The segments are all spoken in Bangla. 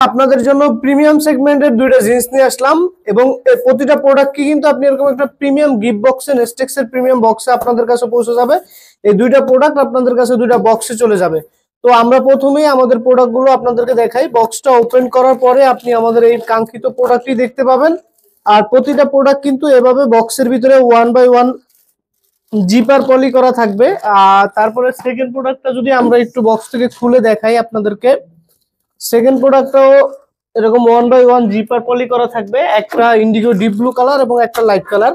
আপনাদের জন্য প্রিমিয়াম সেগমেন্টের দুইটা জিন্স নিয়ে আসলাম এবং প্রতিটা প্রোডাক্ট কি কিন্তু আপনি এরকম একটা প্রিমিয়াম গিফট বক্সে নেস্টেক্স এর প্রিমিয়াম বক্সে আপনাদের কাছে পৌঁছে যাবে। এই দুইটা প্রোডাক্ট আপনাদের কাছে দুইটা বক্সে চলে যাবে। তো আমরা প্রথমেই আমাদের প্রোডাক্টগুলো আপনাদেরকে দেখাই। বক্সটা ওপেন করার পরে আপনি আমাদের এই কাঙ্ক্ষিত প্রোডাক্টটি দেখতে পাবেন। আর প্রতিটা প্রোডাক্ট কিন্তু এভাবে বক্সের ভিতরে 1 বাই 1 জিপার পলি করা থাকবে। আর তারপরে সেকেন্ড প্রোডাক্টটা যদি আমরা একটু বক্স থেকে খুলে দেখাই আপনাদেরকে, সেকেন্ড প্রোডাক্টটাও এরকম 1 বাই 1 জিপার পলি করা থাকবে, একটা ইন্ডিগো ডিপ ব্লু কালার এবং একটা লাইট কালার।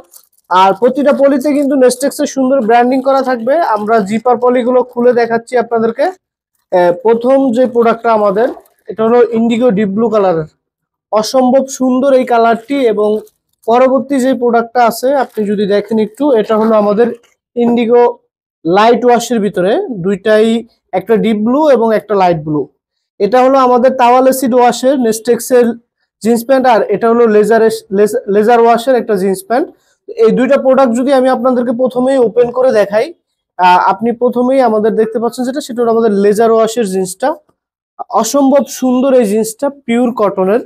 আর প্রতিটা পলিতে কিন্তু নেস্টেক্স এর সুন্দর ব্র্যান্ডিং করা থাকবে। আমরা জিপার পলিগুলো খুলে দেখাচ্ছি আপনাদেরকে। প্রথম যে প্রোডাক্টটা আমাদের, এটা হলো ইন্ডিগো ডিপ ব্লু কালারের, অসম্ভব সুন্দর এই কালারটি। এবং পরবর্তী যে প্রোডাক্টটা আছে আপনি যদি দেখেন একটু, এটা হলো আমাদের ইন্ডিগো লাইট ওয়াশের ভিতরে দুইটাই, একটা ডিপ ব্লু এবং একটা লাইট ব্লু। এটা হলো আমাদের টাওয়াল অ্যাসিড ওয়াশের নেস্টেক্স এর জিন্স প্যান্ট, আর এটা হলো লেজার ওয়াশের একটা জিন্স প্যান্ট। এই দুইটা প্রোডাক্ট যদি আমি আপনাদেরকে প্রথমেই ওপেন করে দেখাই, আপনি প্রথমেই আমাদের দেখতে পাচ্ছেন সেটা হলো আমাদের লেজার ওয়াশের জিন্সটা। অসম্ভব সুন্দর এই জিন্সটা, পিওর কটনের,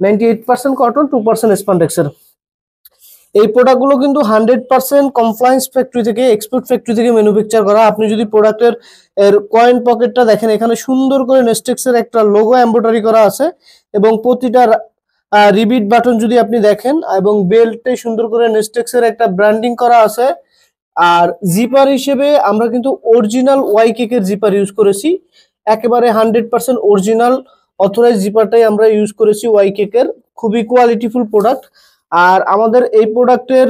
98% কটন, 2% স্পান্ডেক্সের। এই প্রোডাক্টগুলো কিন্তু 100% কমপ্লায়েন্স ফ্যাক্টরি থেকে, এক্সপোর্ট ফ্যাক্টরি থেকে ম্যানুফ্যাকচার করা। আপনি যদি প্রোডাক্টের কয়েন পকেটটা দেখেন, এখানে সুন্দর করে নেস্টেক্সের একটা লোগো এমব্রয়ডারি করা আছে এবং প্রতিটা রিবিট বাটন যদি আপনি দেখেন, এবং বেল্টে সুন্দর করে নেস্টেক্সের একটা ব্র্যান্ডিং করা আছে। আর জিপার হিসেবে আমরা কিন্তু অরিজিনাল ওয়াই কেকের জিপার ইউজ করেছি, একেবারে 100% অরিজিনাল অথরাইজ জিপারটাই আমরা ইউজ করেছি ওয়াই কেকের। খুবই কোয়ালিটিফুল প্রোডাক্ট। আর আমাদের এই প্রোডাক্টের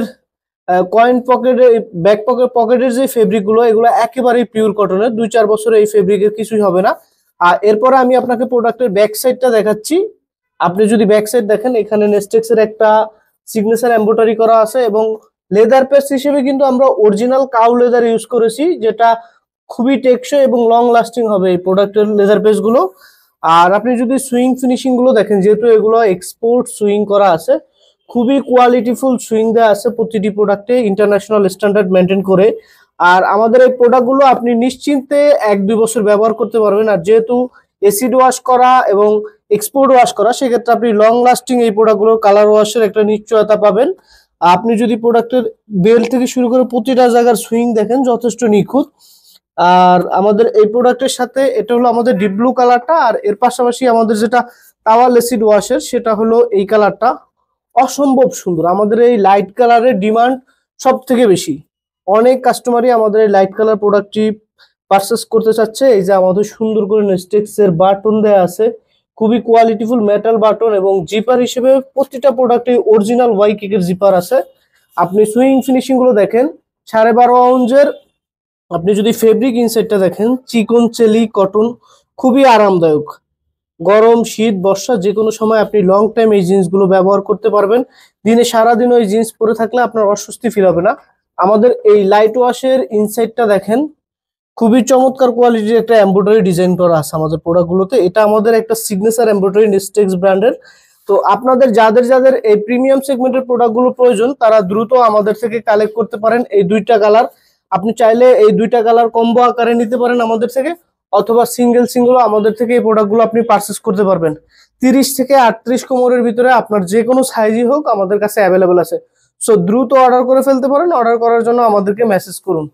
কয়েন পকেটে, ব্যাক পকেটের যে ফেব্রিক গুলো, এগুলো একেবারেই পিওর কটনের, 2-4 বছরে এই ফেব্রিকের কিছুই হবে না। আর এরপরে আমি আপনাকে প্রোডাক্টের ব্যাক সাইডটা দেখাচ্ছি। আপনি যদি ব্যাক সাইড দেখেন, এখানে নেস্টেক্সের একটা সিগনেচার এমব্রয়ডারি করা আছে এবং লেদার পেস্ট হিসেবে কিন্তু আমরা অরিজিনাল কাউ লেদার ইউজ করেছি, যেটা খুবই টেকসই এবং লং লাস্টিং হবে এই প্রোডাক্টের লেদার পেস্ট গুলো। আর আপনি যদি সুইং ফিনিশিং গুলো দেখেন, যেহেতু এগুলো এক্সপোর্ট সুইং করা আছে, খুবই কোয়ালিটিফুল সুইং দেওয়া আছে প্রতিটি প্রোডাক্টে, ইন্টারন্যাশনাল স্ট্যান্ডার্ড মেনটেন করে। আর আমাদের এই প্রোডাক্টগুলো আপনি নিশ্চিন্তে 1-2 বছর ব্যবহার করতে পারবেন। আর যেহেতু এসিড ওয়াশ করা এবং এক্সপোর্ট ওয়াশ করা, সেক্ষেত্রে আপনি লং লাস্টিং এই প্রোডাক্টগুলোর কালার ওয়াশের একটা নিশ্চয়তা পাবেন। আপনি যদি প্রোডাক্টের বেল থেকে শুরু করে প্রতিটা জায়গার সুইং দেখেন, যথেষ্ট নিখুঁত। আর আমাদের এই প্রোডাক্টের সাথে এটা হলো আমাদের ডিপ ব্লু কালারটা, আর এর পাশাপাশি আমাদের যেটা টাওয়াল অ্যাসিড ওয়াশের, সেটা হলো এই কালারটা। অসম্ভব সুন্দর, আমাদের এই লাইট কালারের ডিমান্ড সব থেকে বেশি। অনেক কাস্টমারই আমাদের এই লাইট কালার প্রোডাক্টটি পারচেস করতে চাচ্ছে। এই যে আমাদের সুন্দর করে নেস্টেক্স এর বাটন দেওয়া আছে, খুবই কোয়ালিটিফুল মেটাল বাটন, এবং জিপার হিসেবে প্রতিটা প্রোডাক্টে অরিজিনাল ওয়াই কেকের জিপার আছে। আপনি সুইং ফিনিশিং গুলো দেখেন, 12.5 আউন্সের। আপনি যদি ফেব্রিক ইনসাইডটা দেখেন, চিকন চেলি কটন, খুবই আরামদায়ক। গরম, শীত, বর্ষা যে কোনো সময় আপনি লং টাইম এই জিন্সগুলো ব্যবহার করতে পারবেন। দিনে সারাদিন ওই জিন্স পরে থাকলে আপনার অস্বস্তি ফিল হবে না। আমাদের এই লাইট ওয়াশের ইনসাইডটা দেখেন, খুবই চমৎকার কোয়ালিটির একটা এমব্রয়ডারি ডিজাইন করা আছে আমাদের প্রোডাক্টগুলোতে। এটা আমাদের একটা সিগনেচার এমব্রয়ডারি নেস্টেক্স ব্র্যান্ডের। তো আপনাদের যাদের যাদের এই প্রিমিয়াম সেগমেন্টের প্রোডাক্টগুলো প্রয়োজন, তারা দ্রুত আমাদের থেকে কালেক্ট করতে পারেন। এই দুইটা কালার আপনি চাইলে এই দুইটা কালার কম্বো আকারে নিতে পারেন আমাদের থেকে, অথবা সিঙ্গেল আমাদের থেকে এই প্রোডাক্টগুলো আপনি পারচেস করতে পারবেন। 30 থেকে 38 কোমরের ভিতরে আপনার যে কোনো সাইজই হোক আমাদের কাছে অ্যাভেলেবল আছে। সো দ্রুত অর্ডার করে ফেলতে পারেন। অর্ডার করার জন্য আমাদেরকে মেসেজ করুন।